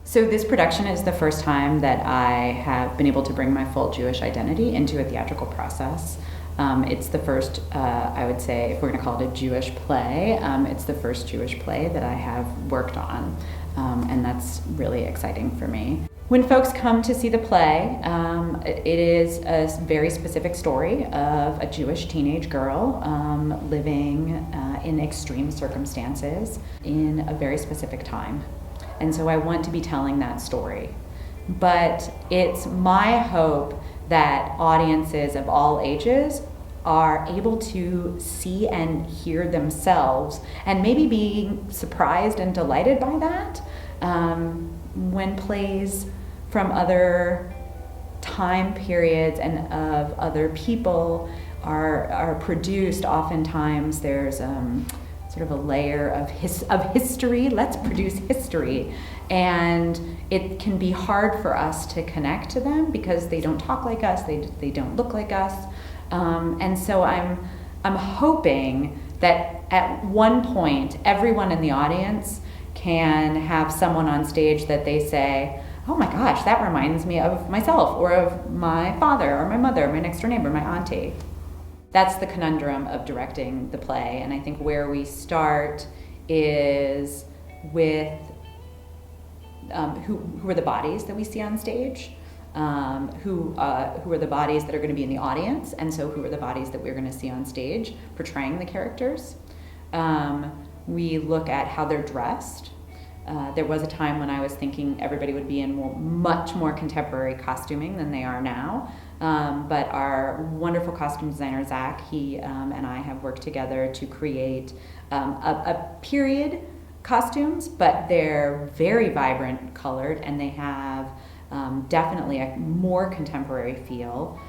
So this production is the first time that I have been able to bring my full Jewish identity into a theatrical process. It's the first, I would say, if we're going to call it a Jewish play, it's the first Jewish play that I have worked on, and that's really exciting for me. When folks come to see the play, it is a very specific story of a Jewish teenage girl living in extreme circumstances in a very specific time. And so I want to be telling that story. But it's my hope that audiences of all ages are able to see and hear themselves and maybe be surprised and delighted by that when plays from other time periods and of other people are produced. Oftentimes there's sort of a layer of history. Let's produce history. And it can be hard for us to connect to them because they don't talk like us, they don't look like us. And so I'm hoping that at one point, everyone in the audience can have someone on stage that they say, oh my gosh, that reminds me of myself or of my father or my mother, my next door neighbor, my auntie. That's the conundrum of directing the play, and I think where we start is with who are the bodies that we see on stage, who are the bodies that are going to be in the audience, and so who are the bodies that we're going to see on stage portraying the characters. We look at how they're dressed. There was a time when I was thinking everybody would be in much more contemporary costuming than they are now. But our wonderful costume designer, Zach, he and I have worked together to create a period costumes, but they're very vibrant colored and they have definitely a more contemporary feel.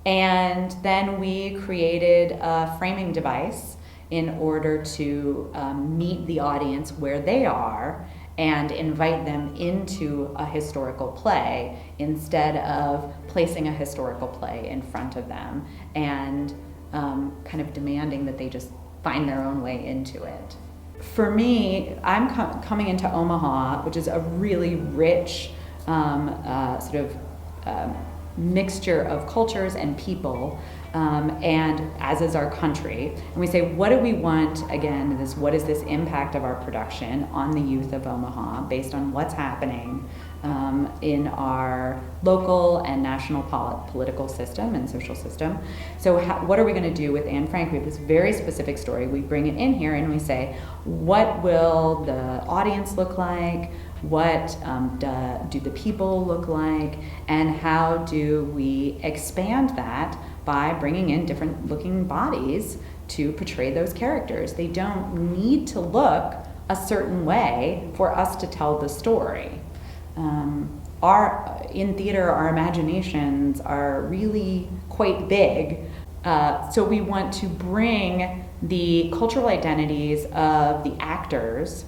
And then we created a framing device in order to meet the audience where they are and invite them into a historical play instead of placing a historical play in front of them and kind of demanding that they just find their own way into it. For me, I'm coming into Omaha, which is a really rich sort of mixture of cultures and people, and as is our country. And we say, what do we want, again, what is this impact of our production on the youth of Omaha based on what's happening in our local and national political system and social system. So what are we going to do with Anne Frank? We have this very specific story. We bring it in here and we say, what will the audience look like? What do the people look like? And how do we expand that by bringing in different looking bodies to portray those characters? They don't need to look a certain way for us to tell the story. In theater, our imaginations are really quite big. So we want to bring the cultural identities of the actors,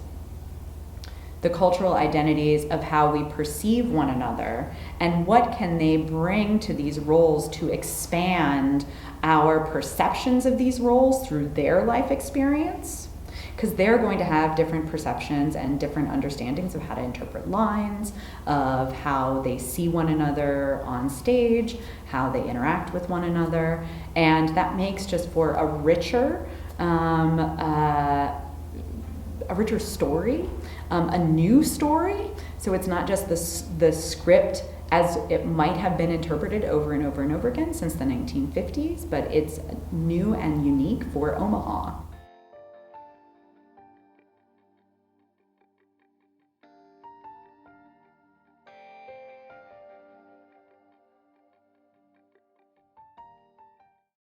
the cultural identities of how we perceive one another, and what can they bring to these roles to expand our perceptions of these roles through their life experience. Because they're going to have different perceptions and different understandings of how to interpret lines, of how they see one another on stage, how they interact with one another, and that makes just for a richer story, a new story. So it's not just the script as it might have been interpreted over and over and over again since the 1950s, but it's new and unique for Omaha.